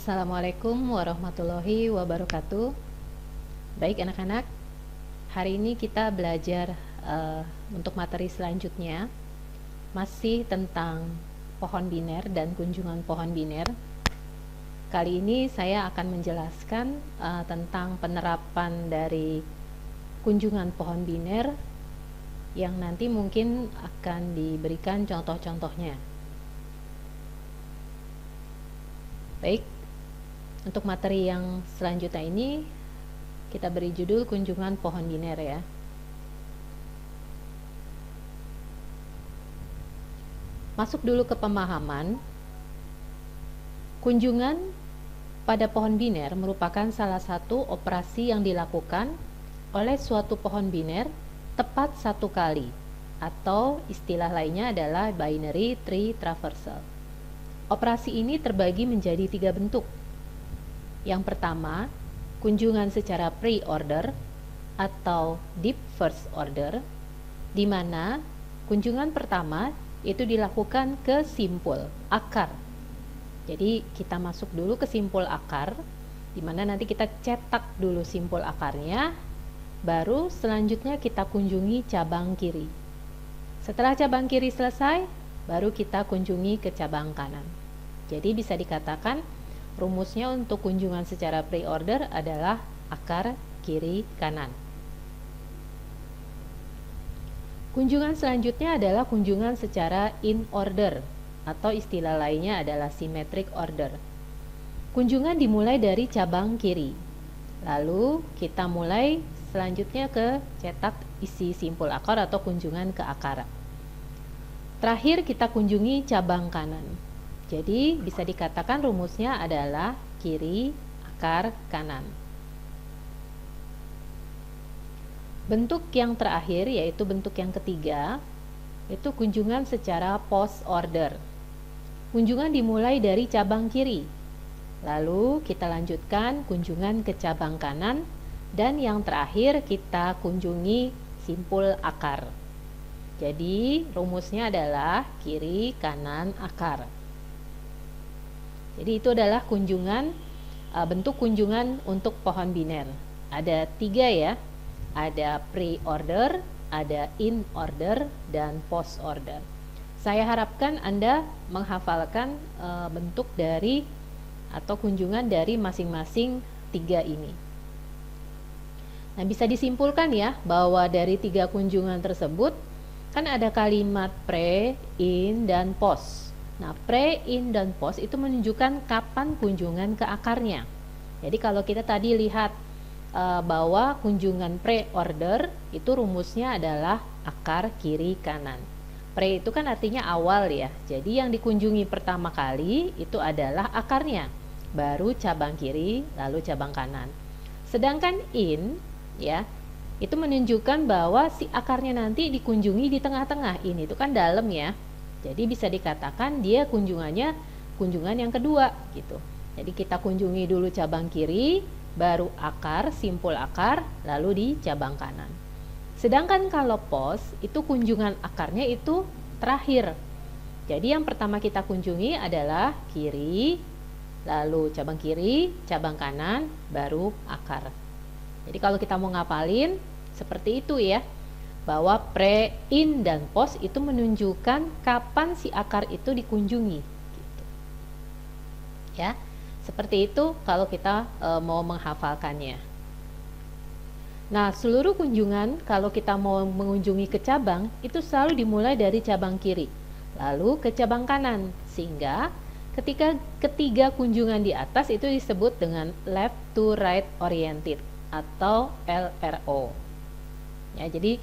Assalamualaikum warahmatullahi wabarakatuh. Baik anak-anak, hari ini kita belajar untuk materi selanjutnya masih tentang pohon biner dan kunjungan pohon biner. Kali ini saya akan menjelaskan tentang penerapan dari kunjungan pohon biner yang nanti mungkin akan diberikan contoh-contohnya. Baik, untuk materi yang selanjutnya ini kita beri judul kunjungan pohon biner ya. Masuk dulu ke pemahaman. Kunjungan pada pohon biner merupakan salah satu operasi yang dilakukan oleh suatu pohon biner tepat satu kali, atau istilah lainnya adalah binary tree traversal. Operasi ini terbagi menjadi 3 bentuk. Yang pertama, kunjungan secara pre-order atau deep first order, di mana kunjungan pertama itu dilakukan ke simpul akar. Jadi kita masuk dulu ke simpul akar, di mana nanti kita cetak dulu simpul akarnya, baru selanjutnya kita kunjungi cabang kiri. Setelah cabang kiri selesai, baru kita kunjungi ke cabang kanan. Jadi bisa dikatakan rumusnya untuk kunjungan secara pre-order adalah akar kiri kanan. Kunjungan selanjutnya adalah kunjungan secara in order, atau istilah lainnya adalah symmetric order. Kunjungan dimulai dari cabang kiri, lalu kita mulai selanjutnya ke cetak isi simpul akar atau kunjungan ke akar. Terakhir kita kunjungi cabang kanan. Jadi bisa dikatakan rumusnya adalah kiri, akar, kanan. Bentuk yang terakhir, yaitu bentuk yang ketiga, itu kunjungan secara post order. Kunjungan dimulai dari cabang kiri, lalu kita lanjutkan kunjungan ke cabang kanan, dan yang terakhir kita kunjungi simpul akar. Jadi rumusnya adalah kiri, kanan, akar. Jadi itu adalah kunjungan, bentuk kunjungan untuk pohon biner. Ada 3 ya, ada pre-order, ada in order, dan post order. Saya harapkan Anda menghafalkan bentuk dari atau kunjungan dari masing-masing 3 ini. Nah, bisa disimpulkan ya bahwa dari 3 kunjungan tersebut kan ada kalimat pre, in, dan post. Nah, pre, in, dan post itu menunjukkan kapan kunjungan ke akarnya. Jadi kalau kita tadi lihat bahwa kunjungan pre-order itu rumusnya adalah akar kiri kanan. Pre itu kan artinya awal ya. Jadi yang dikunjungi pertama kali itu adalah akarnya, baru cabang kiri, lalu cabang kanan. Sedangkan in ya, itu menunjukkan bahwa si akarnya nanti dikunjungi di tengah-tengah. Ini itu kan dalam ya. Jadi bisa dikatakan dia kunjungannya kunjungan yang kedua gitu. Jadi kita kunjungi dulu cabang kiri, baru akar, simpul akar, lalu di cabang kanan. Sedangkan kalau post itu kunjungan akarnya itu terakhir. Jadi yang pertama kita kunjungi adalah kiri, lalu cabang kiri, cabang kanan, baru akar. Jadi kalau kita mau ngapalin seperti itu ya, bahwa pre, in, dan post itu menunjukkan kapan si akar itu dikunjungi gitu. Ya, seperti itu kalau kita mau menghafalkannya. Nah, seluruh kunjungan kalau kita mau mengunjungi ke cabang itu selalu dimulai dari cabang kiri, lalu ke cabang kanan, sehingga ketika ketiga kunjungan di atas itu disebut dengan left to right oriented atau LRO. Ya, jadi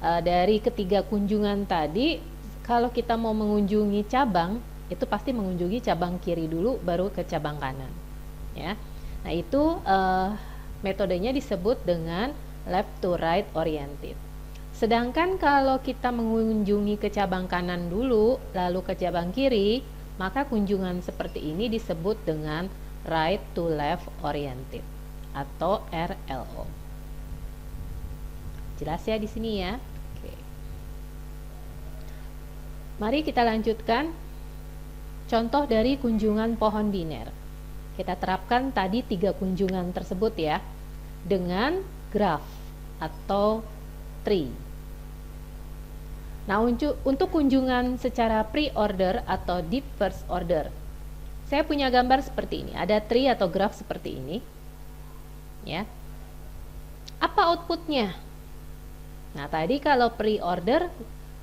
dari ketiga kunjungan tadi, kalau kita mau mengunjungi cabang, itu pasti mengunjungi cabang kiri dulu, baru ke cabang kanan. Ya, nah itu metodenya disebut dengan left to right oriented. Sedangkan kalau kita mengunjungi ke cabang kanan dulu, lalu ke cabang kiri, maka kunjungan seperti ini disebut dengan right to left oriented atau RLO. Jelas ya di sini ya. Oke. Mari kita lanjutkan contoh dari kunjungan pohon biner. Kita terapkan tadi 3 kunjungan tersebut ya, dengan graph atau tree. Nah, untuk kunjungan secara pre-order atau deep first order, saya punya gambar seperti ini. Ada tree atau graph seperti ini. Ya. Apa outputnya? Nah, tadi kalau pre-order,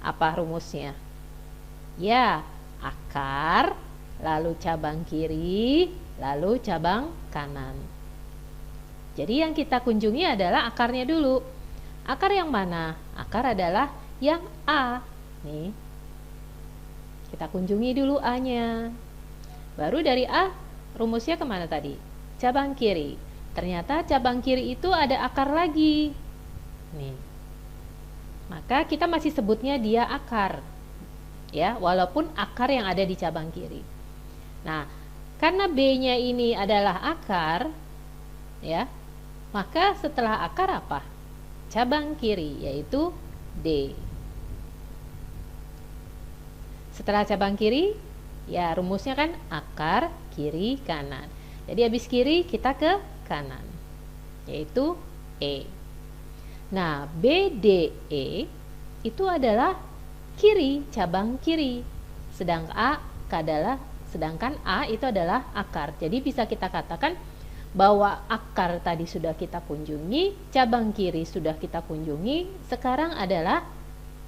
apa rumusnya? Ya, akar, lalu cabang kiri, lalu cabang kanan. Jadi yang kita kunjungi adalah akarnya dulu. Akar yang mana? Akar adalah yang A. Nih. Kita kunjungi dulu A-nya. Baru dari A, rumusnya kemana tadi? Cabang kiri. Ternyata cabang kiri itu ada akar lagi. Nih. Maka kita masih sebutnya dia akar. Ya, walaupun akar yang ada di cabang kiri. Nah, karena B-nya ini adalah akar, ya, maka setelah akar apa? Cabang kiri, yaitu D. Setelah cabang kiri, ya rumusnya kan akar kiri kanan. Jadi habis kiri kita ke kanan, yaitu E. Nah, BDE itu adalah kiri, cabang kiri. Sedangkan A itu adalah akar. Jadi bisa kita katakan bahwa akar tadi sudah kita kunjungi, cabang kiri sudah kita kunjungi, sekarang adalah,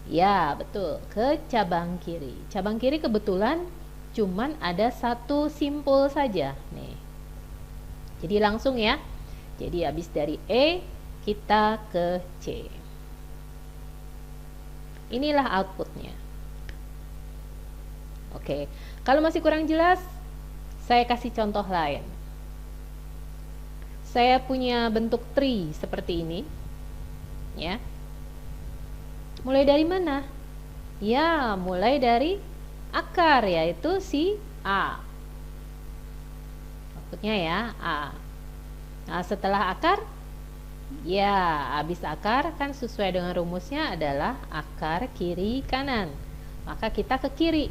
ya betul, ke cabang kiri. Cabang kiri kebetulan cuman ada satu simpul saja nih. Jadi langsung ya. Jadi habis dari E kita ke C. Inilah outputnya. Oke, kalau masih kurang jelas, saya kasih contoh lain. Saya punya bentuk tree seperti ini, ya. Mulai dari mana? Ya, mulai dari akar, yaitu si A. Outputnya ya, A. Nah, setelah akar, ya, habis akar kan sesuai dengan rumusnya adalah akar kiri kanan. Maka kita ke kiri.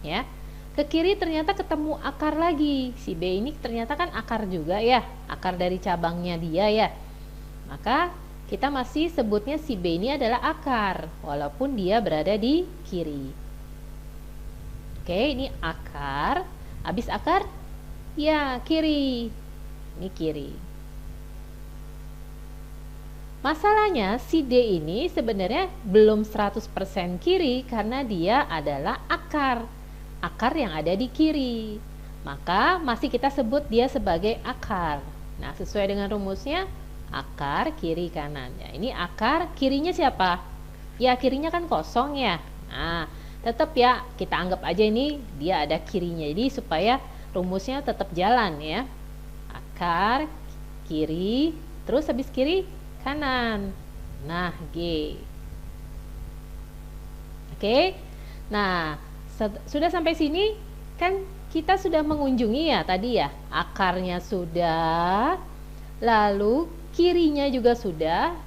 Ya. Ke kiri ternyata ketemu akar lagi. Si B ini ternyata kan akar juga ya, akar dari cabangnya dia ya. Maka kita masih sebutnya si B ini adalah akar, walaupun dia berada di kiri. Oke, ini akar. Habis akar, ya kiri. Ini kiri. Masalahnya si D ini sebenarnya belum 100% kiri karena dia adalah akar yang ada di kiri. Maka masih kita sebut dia sebagai akar. Nah, sesuai dengan rumusnya akar kiri kanan. Ya, ini akar, kirinya siapa? Ya, kirinya kan kosong ya. Nah, tetap ya kita anggap aja ini dia ada kirinya. Jadi supaya rumusnya tetap jalan ya. Akar kiri, terus habis kiri kanan. Nah, G. Oke. Nah, sudah sampai sini kan kita sudah mengunjungi ya tadi ya. Akarnya sudah, lalu kirinya juga sudah.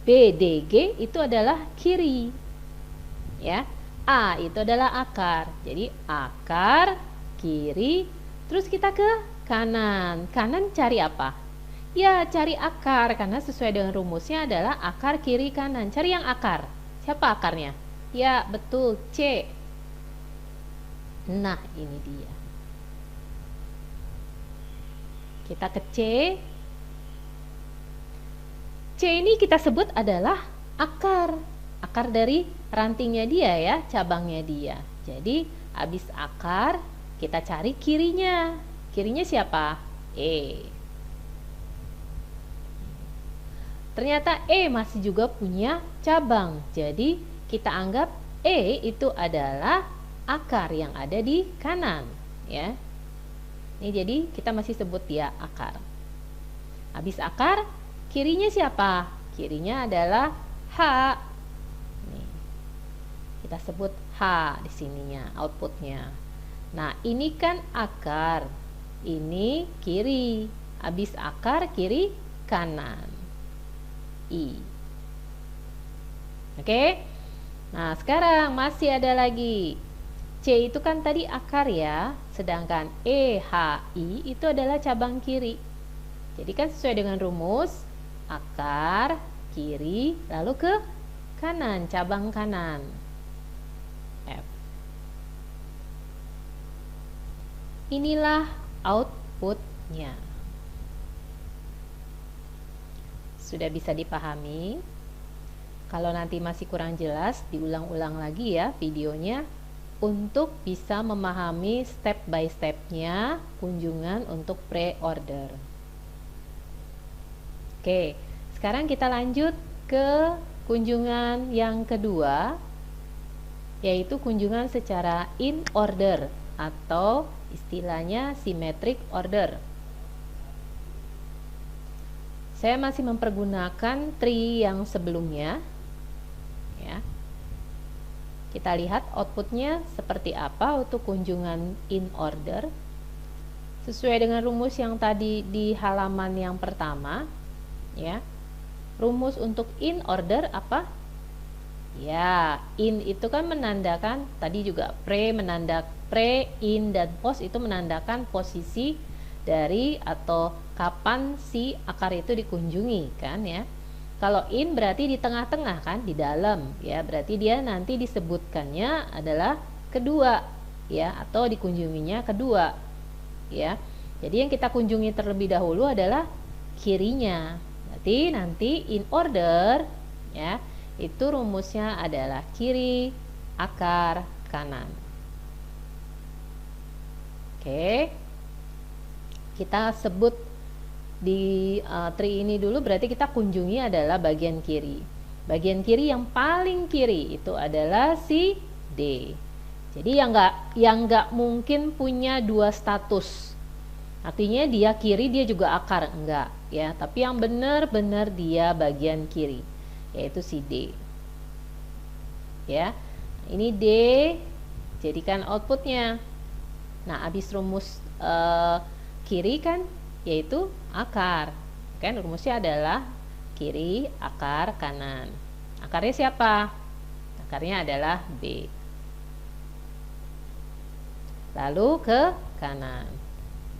BDG itu adalah kiri. Ya. A itu adalah akar. Jadi akar kiri, terus kita ke kanan. Kanan cari apa? Ya, cari akar, karena sesuai dengan rumusnya adalah akar kiri kanan. Cari yang akar. Siapa akarnya? Ya, betul, C. Nah, ini dia. Kita ke C. C ini kita sebut adalah akar. Akar dari rantingnya dia ya, cabangnya dia. Jadi, habis akar, kita cari kirinya. Kirinya siapa? E. Ternyata E masih juga punya cabang. Jadi kita anggap E itu adalah akar yang ada di kanan, ya. Ini jadi kita masih sebut dia akar. Habis akar, kirinya siapa? Kirinya adalah H. Nih. Kita sebut H di sininya, outputnya. Nah, ini kan akar. Ini kiri. Habis akar, kiri kanan. I. Oke? Nah, sekarang masih ada lagi. C itu kan tadi akar ya, sedangkan EHI itu adalah cabang kiri. Jadi kan sesuai dengan rumus, akar kiri lalu ke kanan, cabang kanan. F. Inilah outputnya. Sudah bisa dipahami? Kalau nanti masih kurang jelas, diulang-ulang lagi ya videonya untuk bisa memahami step by stepnya kunjungan untuk pre-order. Oke, sekarang kita lanjut ke kunjungan yang kedua, yaitu kunjungan secara in order atau istilahnya symmetric order. Saya masih mempergunakan tree yang sebelumnya ya. Kita lihat outputnya seperti apa untuk kunjungan in order. Sesuai dengan rumus yang tadi di halaman yang pertama ya. Rumus untuk in order apa? Ya, in itu kan menandakan tadi juga pre, in dan post itu menandakan posisi dari atau kapan si akar itu dikunjungi kan ya. Kalau in berarti di tengah-tengah kan, di dalam ya, berarti dia nanti disebutkannya adalah kedua ya, atau dikunjunginya kedua ya. Jadi yang kita kunjungi terlebih dahulu adalah kirinya. Berarti nanti in order ya, itu rumusnya adalah kiri, akar, kanan. Oke. Kita sebut di tree ini dulu, berarti kita kunjungi adalah bagian kiri. Bagian kiri yang paling kiri itu adalah si D. Jadi yang nggak mungkin punya dua status. Artinya dia kiri dia juga akar, enggak ya. Tapi yang benar-benar dia bagian kiri, yaitu si D. Ya. Ini D, jadikan outputnya. Nah, habis rumus kiri kan yaitu akar kan, rumusnya adalah kiri, akar, kanan. Akarnya siapa? Akarnya adalah B. Lalu ke kanan,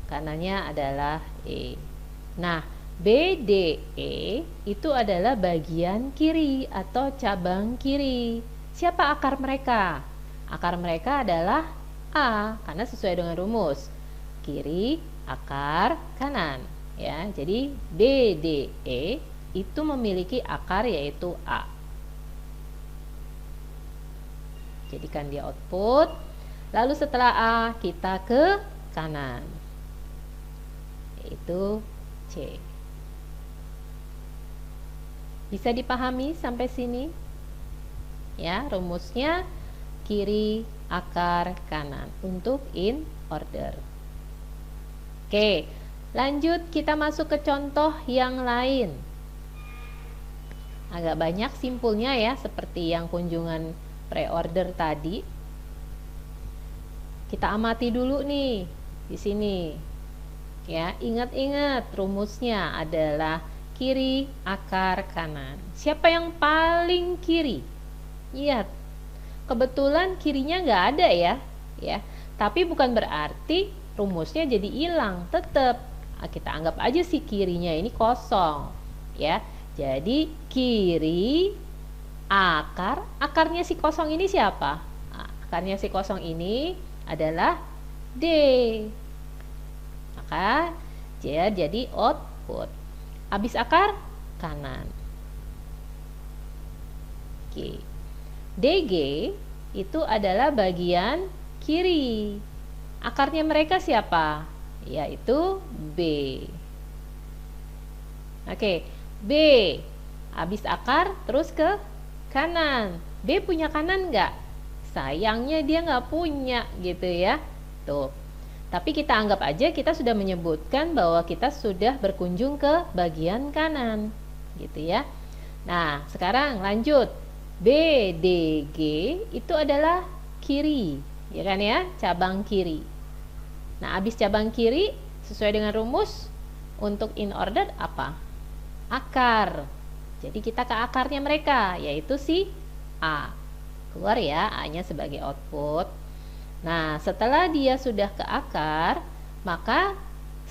kanannya adalah E. Nah, BDE itu adalah bagian kiri atau cabang kiri. Siapa akar mereka? Akar mereka adalah A, karena sesuai dengan rumus kiri, akar, kanan ya. Jadi BDE itu memiliki akar yaitu A. Jadikan dia output. Lalu setelah A kita ke kanan, yaitu C. Bisa dipahami sampai sini? Ya, rumusnya kiri, akar, kanan untuk in order. Oke, lanjut kita masuk ke contoh yang lain. Agak banyak simpulnya ya, seperti yang kunjungan pre-order tadi. Kita amati dulu nih di sini. Ya, ingat-ingat rumusnya adalah kiri, akar, kanan. Siapa yang paling kiri? Lihat, kebetulan kirinya nggak ada ya. Tapi bukan berarti rumusnya jadi hilang, tetap kita anggap aja si kirinya ini kosong ya. Jadi kiri, akar, akarnya si kosong ini siapa? Akarnya si kosong ini adalah D, maka dia jadi output. Habis akar, kanan. Oke, DG itu adalah bagian kiri. Akarnya mereka siapa? Yaitu B. Oke, B. Habis akar, terus ke kanan. B punya kanan nggak? Sayangnya dia nggak punya gitu ya. Tuh. Tapi kita anggap aja kita sudah menyebutkan bahwa kita sudah berkunjung ke bagian kanan. Gitu ya. Nah, sekarang lanjut. BDG itu adalah kiri. Ya kan ya? Cabang kiri. Nah, habis cabang kiri sesuai dengan rumus untuk in order apa? Akar. Jadi kita ke akarnya mereka, yaitu si A. Keluar ya, A-nya sebagai output. Nah, setelah dia sudah ke akar, maka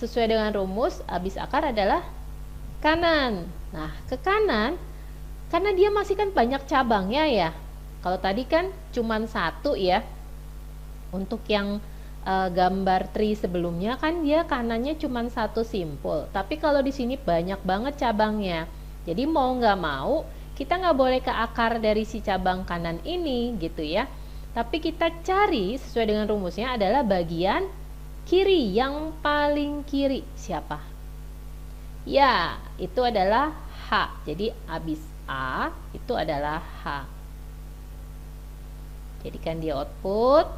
sesuai dengan rumus habis akar adalah kanan. Nah, ke kanan karena dia masih kan banyak cabangnya ya. Kalau tadi kan cuman satu ya. Untuk yang gambar tree sebelumnya kan dia kanannya cuman satu simpul. Tapi kalau di sini banyak banget cabangnya. Jadi mau nggak mau kita nggak boleh ke akar dari si cabang kanan ini gitu ya. Tapi kita cari sesuai dengan rumusnya adalah bagian kiri, yang paling kiri. Siapa? Ya, itu adalah H. Jadi habis A itu adalah H. Jadikan dia output.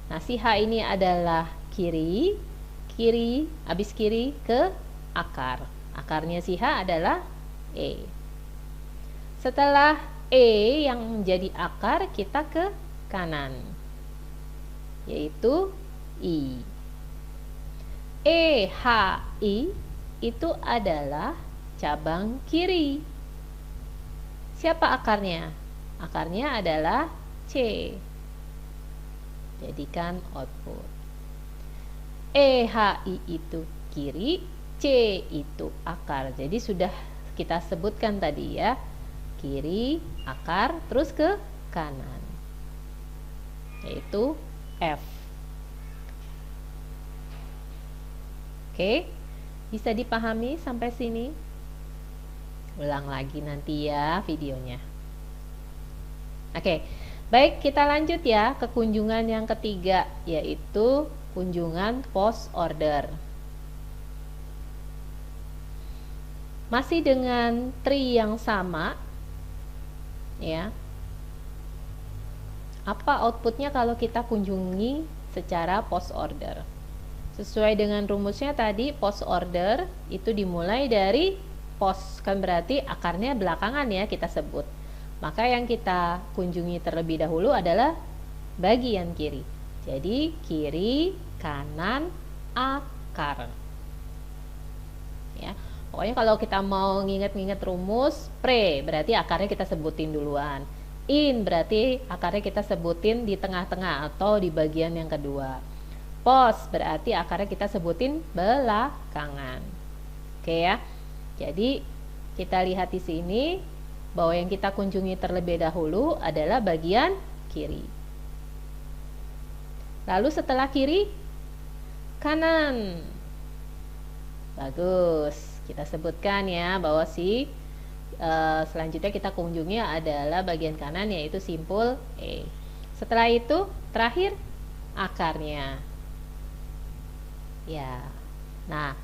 Nah, si H ini adalah kiri, habis kiri ke akar. Akarnya si H adalah E. Setelah E yang menjadi akar, kita ke kanan, yaitu I. E, H, I itu adalah cabang kiri. Siapa akarnya? Akarnya adalah C. Jadikan output. E, H, I itu kiri, C itu akar. Jadi sudah kita sebutkan tadi ya, kiri, akar, terus ke kanan, yaitu F. Oke, bisa dipahami sampai sini? Ulang lagi nanti ya videonya. Oke, baik, kita lanjut ya ke kunjungan yang ketiga, yaitu kunjungan post order. Masih dengan tree yang sama ya. Apa outputnya kalau kita kunjungi secara post order? Sesuai dengan rumusnya tadi, post order itu dimulai dari post, kan berarti akarnya belakangan ya kita sebut. Maka yang kita kunjungi terlebih dahulu adalah bagian kiri. Jadi kiri, kanan, akar. Ya, pokoknya kalau kita mau nginget-nginget rumus, pre berarti akarnya kita sebutin duluan. In berarti akarnya kita sebutin di tengah-tengah atau di bagian yang kedua. Post berarti akarnya kita sebutin belakangan. Oke ya. Jadi kita lihat di sini bahwa yang kita kunjungi terlebih dahulu adalah bagian kiri. Lalu setelah kiri, kanan. Bagus. Kita sebutkan ya bahwa selanjutnya kita kunjungi adalah bagian kanan, yaitu simpul E. Setelah itu terakhir akarnya. Ya. Nah,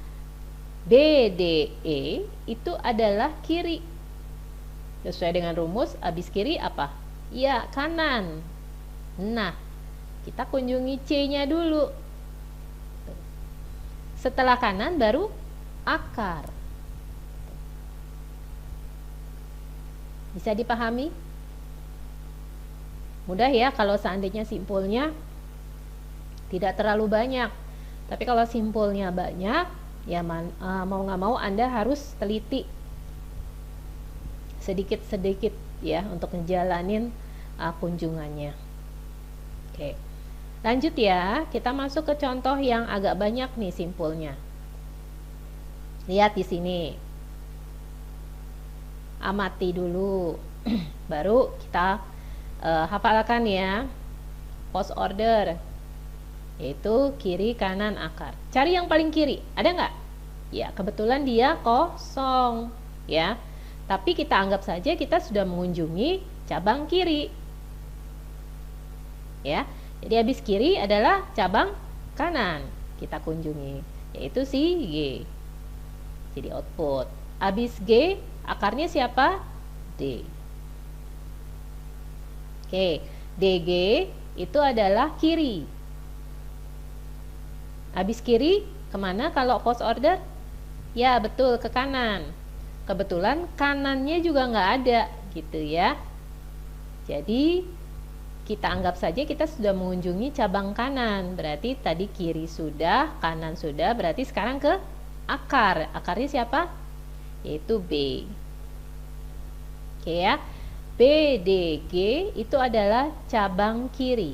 BDE itu adalah kiri. Sesuai dengan rumus, habis kiri apa? Ya, kanan. Nah, kita kunjungi C-nya dulu. Setelah kanan baru akar. Bisa dipahami? Mudah ya kalau seandainya simpulnya tidak terlalu banyak. Tapi kalau simpulnya banyak, ya mau nggak mau Anda harus teliti sedikit-sedikit ya untuk ngejalanin kunjungannya. Oke, lanjut ya, kita masuk ke contoh yang agak banyak nih simpulnya. Lihat di sini, amati dulu, baru kita hafalkan ya. Post order yaitu kiri, kanan, akar. Cari yang paling kiri, ada nggak? Ya, kebetulan dia kosong ya. Tapi kita anggap saja kita sudah mengunjungi cabang kiri. Ya, jadi habis kiri adalah cabang kanan kita kunjungi, yaitu si G. Jadi output. Habis G, akarnya siapa? D. Oke, DG itu adalah kiri. Habis kiri kemana kalau post order? Ya betul, ke kanan. Kebetulan kanannya juga nggak ada gitu ya. Jadi kita anggap saja kita sudah mengunjungi cabang kanan. Berarti tadi kiri sudah, kanan sudah. Berarti sekarang ke akar. Akarnya siapa? Yaitu B. Oke ya. BDG itu adalah cabang kiri.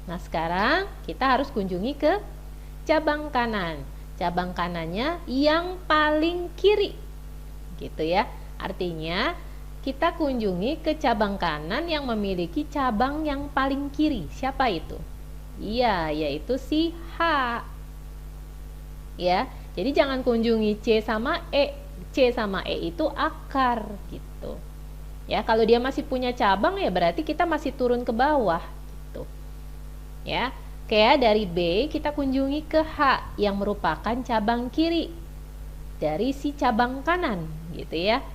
Nah, sekarang kita harus kunjungi ke cabang kanan. Cabang kanannya yang paling kiri. Gitu ya. Artinya kita kunjungi ke cabang kanan yang memiliki cabang yang paling kiri. Siapa itu? Iya, yaitu si H. Ya. Jadi jangan kunjungi C sama E. C sama E itu akar gitu. Ya, kalau dia masih punya cabang ya berarti kita masih turun ke bawah gitu. Ya. Kayak dari B kita kunjungi ke H yang merupakan cabang kiri dari si cabang kanan gitu ya.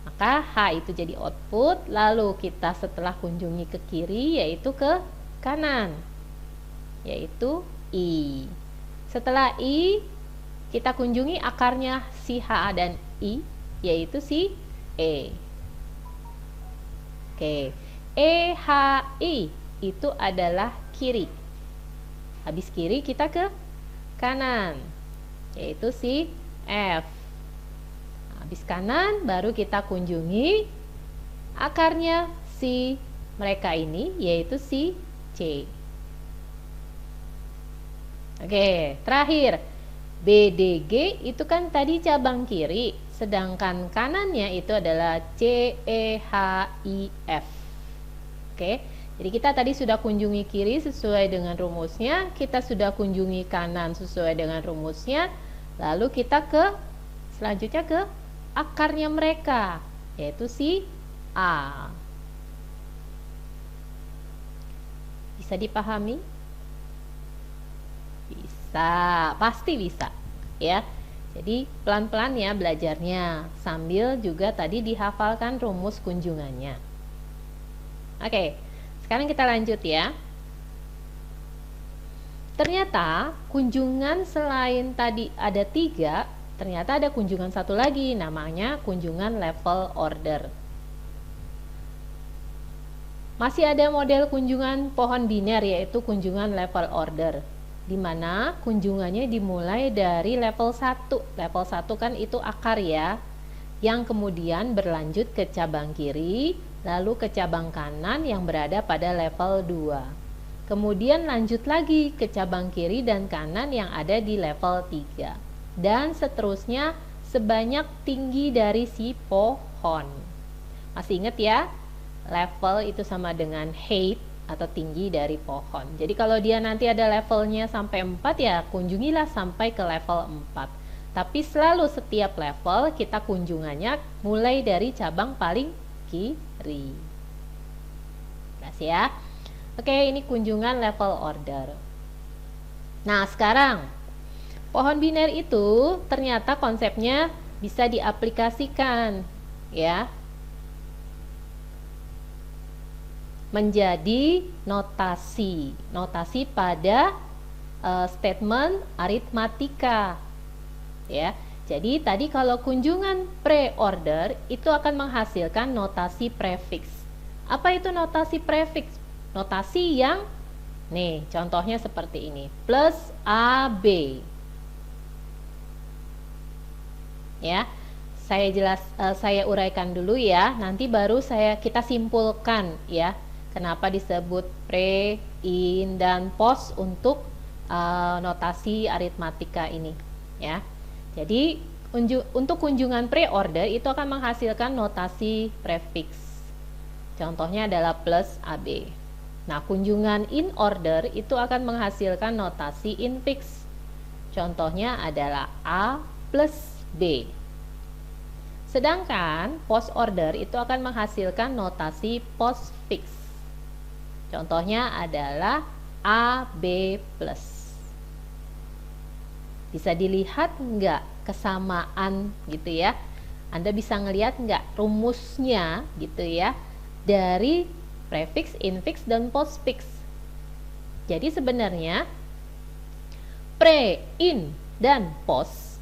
Maka H itu jadi output, lalu kita setelah kunjungi ke kiri yaitu ke kanan, yaitu I. Setelah I kita kunjungi akarnya si H dan I, yaitu si E. Oke, E, H, I itu adalah kiri. Habis kiri kita ke kanan, yaitu si F. Habis kanan baru kita kunjungi akarnya si mereka ini, yaitu si C. Oke, terakhir BDG itu kan tadi cabang kiri, sedangkan kanannya itu adalah C, E, H, I, F. Oke, jadi kita tadi sudah kunjungi kiri sesuai dengan rumusnya, kita sudah kunjungi kanan sesuai dengan rumusnya, lalu kita selanjutnya ke akarnya mereka, yaitu si A. Bisa dipahami? Bisa, pasti bisa ya. Jadi pelan-pelan ya belajarnya, sambil juga tadi dihafalkan rumus kunjungannya. Oke, sekarang kita lanjut ya. Ternyata kunjungan selain tadi ada 3, ternyata ada kunjungan satu lagi, namanya kunjungan level order. Masih ada model kunjungan pohon biner, yaitu kunjungan level order, di mana kunjungannya dimulai dari level 1. Level 1 kan itu akar ya, yang kemudian berlanjut ke cabang kiri, lalu ke cabang kanan yang berada pada level 2. Kemudian lanjut lagi ke cabang kiri dan kanan yang ada di level 3. Dan seterusnya sebanyak tinggi dari si pohon. Masih ingat ya? Level itu sama dengan height atau tinggi dari pohon. Jadi kalau dia nanti ada levelnya sampai 4 ya kunjungilah sampai ke level 4. Tapi selalu setiap level kita kunjungannya mulai dari cabang paling kiri. Jelas ya? Oke, ini kunjungan level order. Nah, sekarang pohon biner itu ternyata konsepnya bisa diaplikasikan ya menjadi notasi pada statement aritmatika ya. Jadi tadi kalau kunjungan pre-order itu akan menghasilkan notasi prefix. Apa itu notasi prefix? Notasi yang nih contohnya seperti ini, plus AB ya. Saya uraikan dulu ya, nanti baru kita simpulkan ya kenapa disebut pre, in, dan post untuk notasi aritmatika ini ya. Jadi untuk kunjungan pre-order itu akan menghasilkan notasi prefix. Contohnya adalah plus AB. Nah, kunjungan in order itu akan menghasilkan notasi infix. Contohnya adalah A plus B. Sedangkan post order itu akan menghasilkan notasi postfix. Contohnya adalah AB plus. Bisa dilihat nggak kesamaan gitu ya? Anda bisa ngelihat nggak rumusnya gitu ya dari prefix, infix, dan postfix. Jadi sebenarnya pre, in, dan post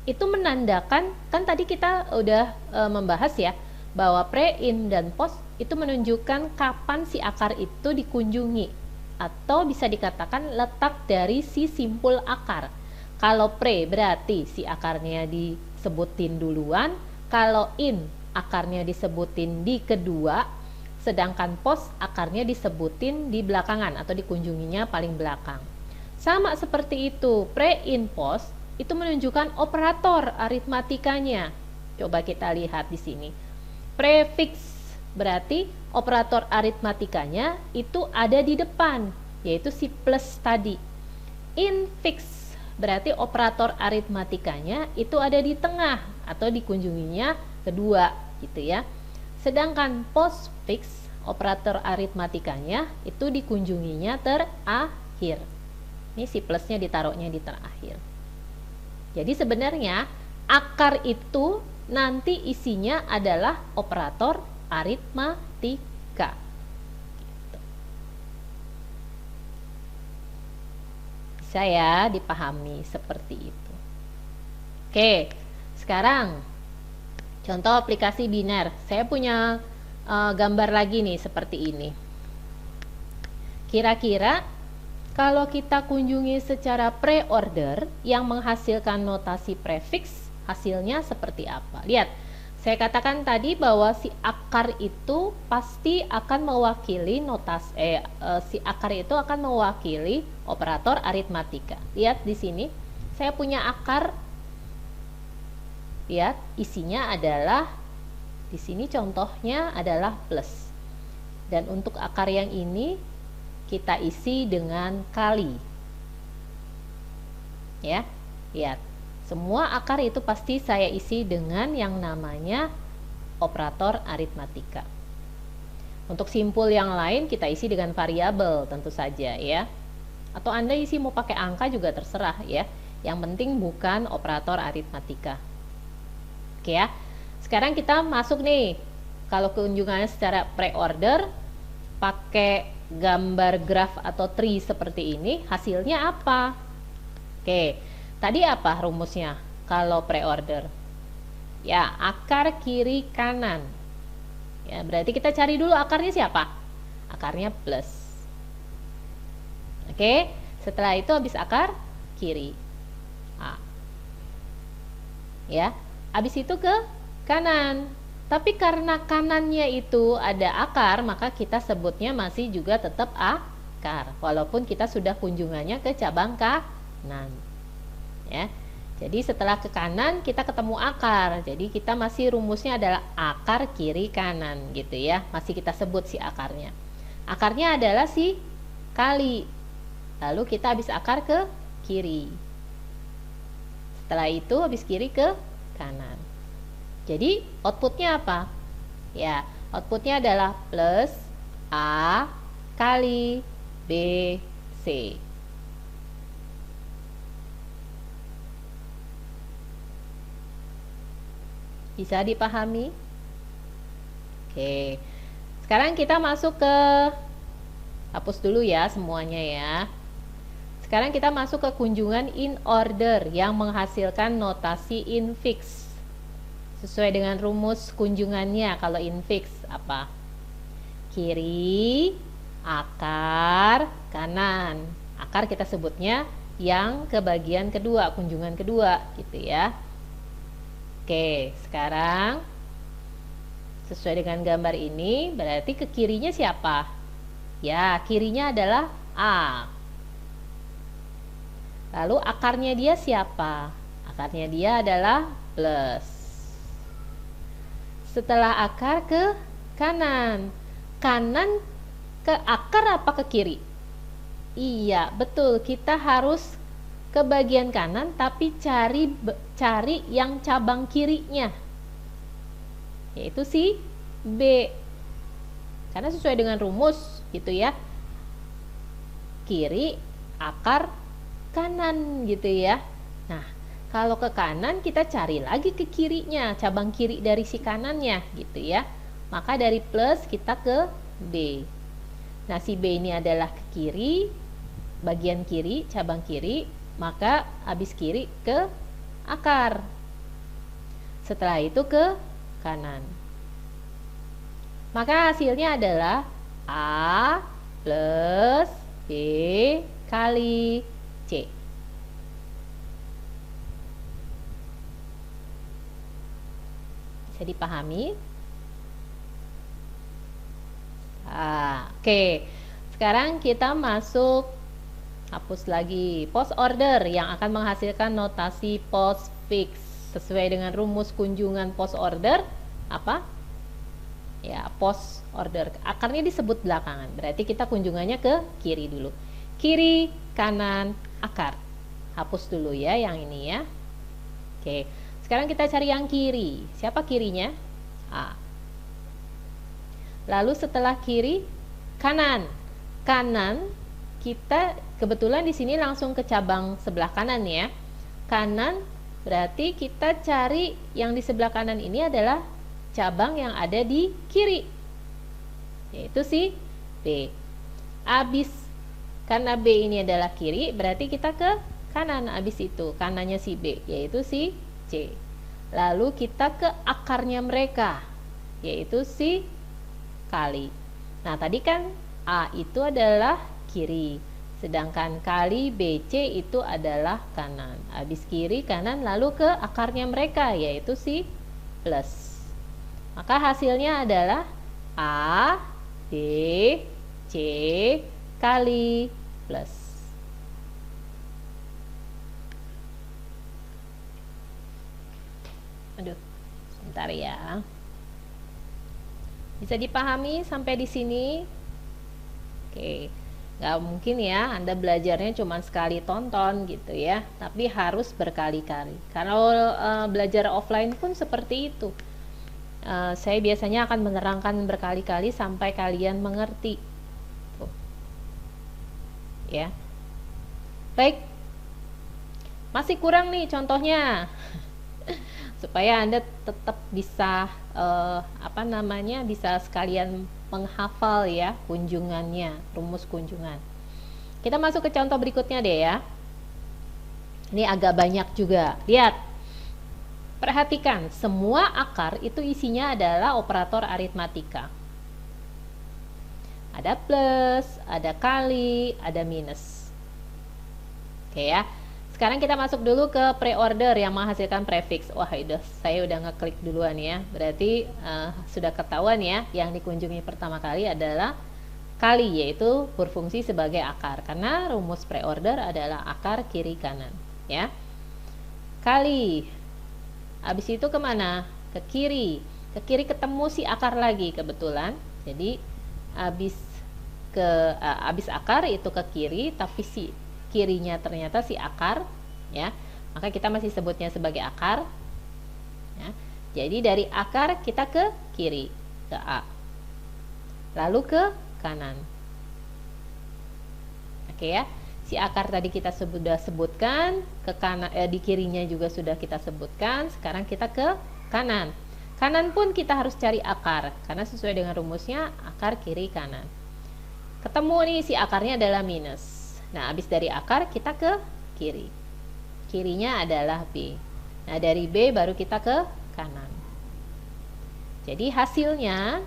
itu menandakan, kan tadi kita udah membahas ya bahwa pre, in, dan post itu menunjukkan kapan si akar itu dikunjungi, atau bisa dikatakan letak dari si simpul akar. Kalau pre berarti si akarnya disebutin duluan, kalau in akarnya disebutin di kedua, sedangkan pos akarnya disebutin di belakangan atau dikunjunginya paling belakang. Sama seperti itu, pre, in, post itu menunjukkan operator aritmatikanya. Coba kita lihat di sini. Prefix berarti operator aritmatikanya itu ada di depan, yaitu si plus tadi. Infix berarti operator aritmatikanya itu ada di tengah atau dikunjunginya kedua gitu ya. Sedangkan postfix operator aritmatikanya itu dikunjunginya terakhir. Ini si plusnya ditaruhnya di terakhir. Jadi sebenarnya akar itu nanti isinya adalah operator aritmatika. Bisa ya dipahami seperti itu. Oke, sekarang contoh aplikasi biner. Saya punya gambar lagi nih seperti ini. Kira-kira kalau kita kunjungi secara pre-order yang menghasilkan notasi prefix, hasilnya seperti apa? Lihat, saya katakan tadi bahwa si akar itu pasti akan mewakili si akar itu akan mewakili operator aritmatika. Lihat di sini, saya punya akar. Lihat, isinya adalah di sini contohnya adalah plus. Dan untuk akar yang ini kita isi dengan kali. Ya, lihat. Semua akar itu pasti saya isi dengan yang namanya operator aritmatika. Untuk simpul yang lain kita isi dengan variabel tentu saja ya. Atau Anda isi mau pakai angka juga terserah ya. Yang penting bukan operator aritmatika. Oke ya. Sekarang kita masuk nih. Kalau kunjungannya secara pre-order pakai gambar graf atau tree seperti ini, hasilnya apa? Oke, tadi apa rumusnya kalau pre-order? Ya, akar kiri kanan. Ya, berarti kita cari dulu akarnya siapa? Akarnya plus. Oke, setelah itu habis akar kiri. A. Ya, habis itu ke kanan. Tapi karena kanannya itu ada akar, maka kita sebutnya masih juga tetap akar. Walaupun kita sudah kunjungannya ke cabang kanan. Ya. Jadi setelah ke kanan kita ketemu akar. Jadi kita masih rumusnya adalah akar kiri kanan gitu ya. Masih kita sebut si akarnya. Akarnya adalah si kali. Lalu kita habis akar ke kiri. Setelah itu habis kiri ke kanan. Jadi outputnya apa? Ya, outputnya adalah plus A kali B C. Bisa dipahami? Oke. Sekarang kita masuk ke, hapus dulu ya semuanya ya. Sekarang kita masuk ke kunjungan in order yang menghasilkan notasi infix. Sesuai dengan rumus kunjungannya. Kalau infix apa? Kiri, akar, kanan. Akar kita sebutnya yang ke bagian kedua, kunjungan kedua gitu ya. Oke, sekarang sesuai dengan gambar ini berarti ke kirinya siapa? Ya, kirinya adalah A. Lalu akarnya dia siapa? Akarnya dia adalah plus. Setelah akar ke kanan. Kanan ke akar apa ke kiri? Iya, betul. Kita harus ke bagian kanan tapi cari yang cabang kirinya. Yaitu si B. Karena sesuai dengan rumus gitu ya. Kiri, akar, kanan gitu ya. Nah, kalau ke kanan kita cari lagi ke kirinya, cabang kiri dari si kanannya gitu ya. Maka dari plus kita ke B. Nah, si B ini adalah ke kiri, bagian kiri, cabang kiri, maka habis kiri ke akar. Setelah itu ke kanan. Maka hasilnya adalah A plus B kali C. Bisa dipahami? Oke, sekarang kita masuk, hapus lagi post order yang akan menghasilkan notasi postfix sesuai dengan rumus kunjungan post order apa? Ya, post order. Akarnya disebut belakangan. Berarti kita kunjungannya ke kiri dulu. Kiri, kanan, akar. Hapus dulu ya yang ini ya. Oke. Sekarang kita cari yang kiri. Siapa kirinya? A. Lalu setelah kiri, kanan. Kanan kita kebetulan di sini langsung ke cabang sebelah kanan ya. Kanan berarti kita cari yang di sebelah kanan ini adalah cabang yang ada di kiri, yaitu si B. Abis karena B ini adalah kiri, berarti kita ke kanan. Abis itu kanannya si B, yaitu si C. Lalu kita ke akarnya mereka, yaitu si kali. Nah tadi kan A itu adalah kiri, sedangkan kali BC itu adalah kanan. Abis kiri kanan lalu ke akarnya mereka, yaitu si plus. Maka hasilnya adalah A, B, C kali plus. Aduh, sebentar ya. Bisa dipahami sampai di sini? Oke, nggak mungkin ya Anda belajarnya cuma sekali tonton gitu ya, tapi harus berkali-kali. Kalau belajar offline pun seperti itu. Saya biasanya akan menerangkan berkali-kali sampai kalian mengerti. Tuh. Ya. Baik. Masih kurang nih contohnya. Supaya Anda tetap bisa bisa sekalian menghafal ya kunjungannya, rumus kunjungan. Kita masuk ke contoh berikutnya deh ya. Ini agak banyak juga. Lihat. Perhatikan, semua akar itu isinya adalah operator aritmatika. Ada plus, ada kali, ada minus. Oke ya. Sekarang kita masuk dulu ke preorder yang menghasilkan prefix. Wah, saya udah ngeklik duluan ya. Berarti sudah ketahuan ya, yang dikunjungi pertama kali adalah kali, yaitu berfungsi sebagai akar. Karena rumus preorder adalah akar kiri kanan ya. Kali. Habis itu kemana? Ke kiri. Ke kiri ketemu si akar lagi kebetulan. Jadi habis akar itu ke kiri, tapi si kirinya ternyata si akar ya. Maka kita masih sebutnya sebagai akar. Ya. Jadi dari akar kita ke kiri, ke A. Lalu ke kanan. Oke ya. Si akar tadi kita sudah sebutkan, ke kanan di kirinya juga sudah kita sebutkan. Sekarang kita ke kanan. Kanan pun kita harus cari akar karena sesuai dengan rumusnya akar kiri kanan. Ketemu nih si akarnya adalah minus. Nah, habis dari akar kita ke kiri. Kirinya adalah B. Nah, dari B baru kita ke kanan. Jadi hasilnya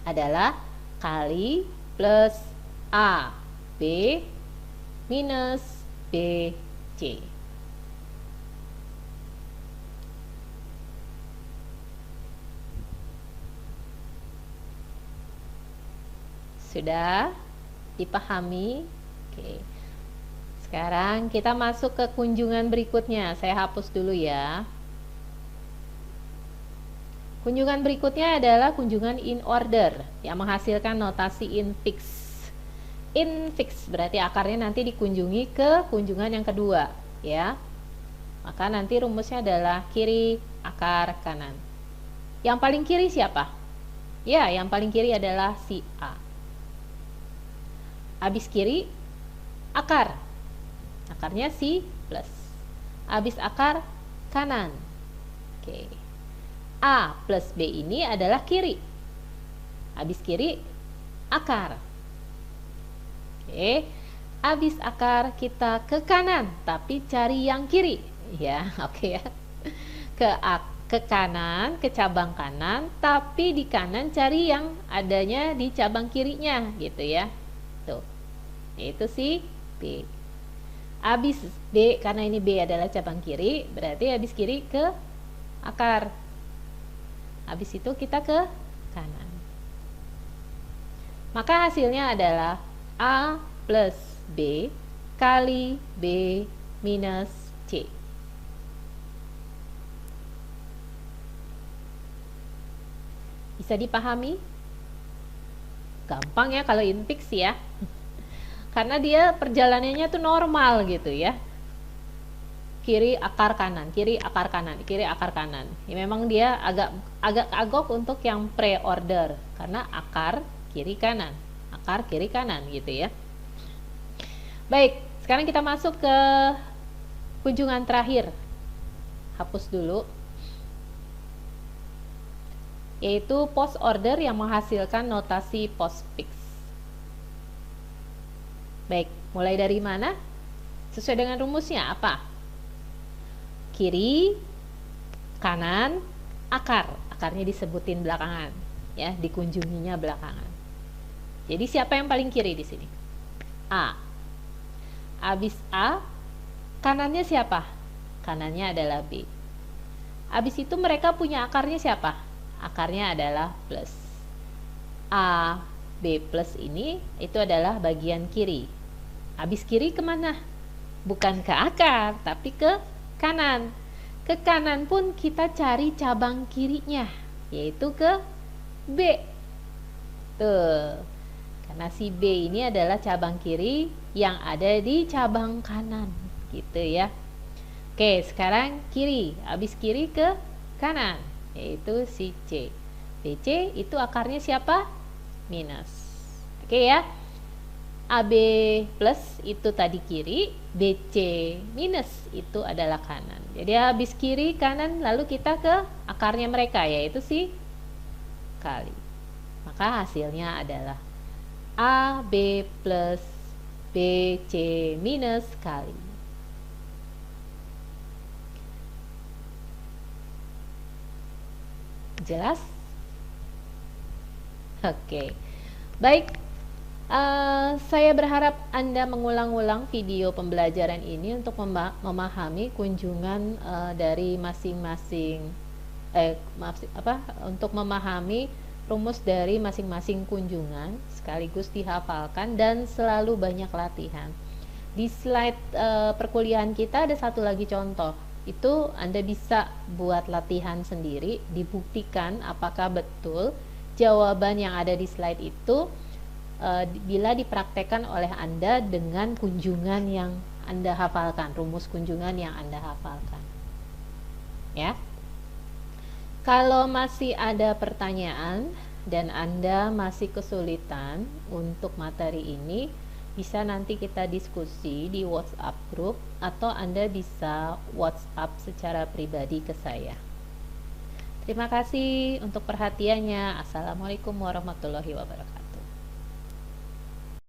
adalah kali plus A B minus BC. Sudah dipahami? Oke. Sekarang kita masuk ke kunjungan berikutnya. Saya hapus dulu ya. Kunjungan berikutnya adalah kunjungan in order yang menghasilkan notasi infix. Infix berarti akarnya nanti dikunjungi ke kunjungan yang kedua ya. Maka nanti rumusnya adalah kiri akar kanan. Yang paling kiri siapa? Ya, yang paling kiri adalah si A. Habis kiri akar. Akarnya si plus. Habis akar kanan. Oke. A plus B ini adalah kiri. Habis kiri akar. Oke, habis akar kita ke kanan, tapi cari yang kiri, ya, oke ya. Ke kanan, ke cabang kanan, tapi di kanan cari yang adanya di cabang kirinya, gitu ya. Tuh, itu si B. Habis B, karena ini B adalah cabang kiri, berarti habis kiri ke akar. Habis itu kita ke kanan. Maka hasilnya adalah A plus B kali B minus C. Bisa dipahami? Gampang ya kalau infix ya. Karena dia perjalanannya tuh normal gitu ya. Kiri akar kanan, kiri akar kanan, kiri akar kanan. Ya, memang dia agak agok untuk yang pre-order karena akar kiri kanan, akar kiri kanan gitu ya. Baik, sekarang kita masuk ke kunjungan terakhir. Hapus dulu. Yaitu post order yang menghasilkan notasi postfix. Baik, mulai dari mana? Sesuai dengan rumusnya apa? Kiri, kanan, akar. Akarnya disebutin belakangan, ya, dikunjunginya belakangan. Jadi siapa yang paling kiri di sini? A. Habis A, kanannya siapa? Kanannya adalah B. Habis itu mereka punya akarnya siapa? Akarnya adalah plus. A, B plus ini itu adalah bagian kiri. Habis kiri kemana? Bukan ke akar, tapi ke kanan. Ke kanan pun kita cari cabang kirinya, yaitu ke B. Tuh. Karena si B ini adalah cabang kiri yang ada di cabang kanan, gitu ya. Oke, sekarang kiri. Habis kiri ke kanan, yaitu si C. BC itu akarnya siapa? Minus. Oke ya. AB plus itu tadi kiri, BC minus itu adalah kanan. Jadi habis kiri kanan lalu kita ke akarnya mereka, yaitu si kali. Maka hasilnya adalah AB plus BC minus kali. Jelas? Oke. Baik. Saya berharap Anda mengulang-ulang video pembelajaran ini untuk memahami kunjungan dari masing-masing untuk memahami rumus dari masing-masing kunjungan sekaligus dihafalkan dan selalu banyak latihan. Di slide perkuliahan kita ada satu lagi contoh. Itu Anda bisa buat latihan sendiri, dibuktikan apakah betul jawaban yang ada di slide itu bila dipraktekkan oleh Anda dengan kunjungan yang Anda hafalkan, rumus kunjungan yang Anda hafalkan. Ya. Kalau masih ada pertanyaan dan Anda masih kesulitan untuk materi ini, bisa nanti kita diskusi di WhatsApp group atau Anda bisa WhatsApp secara pribadi ke saya. Terima kasih untuk perhatiannya. Assalamualaikum warahmatullahi wabarakatuh.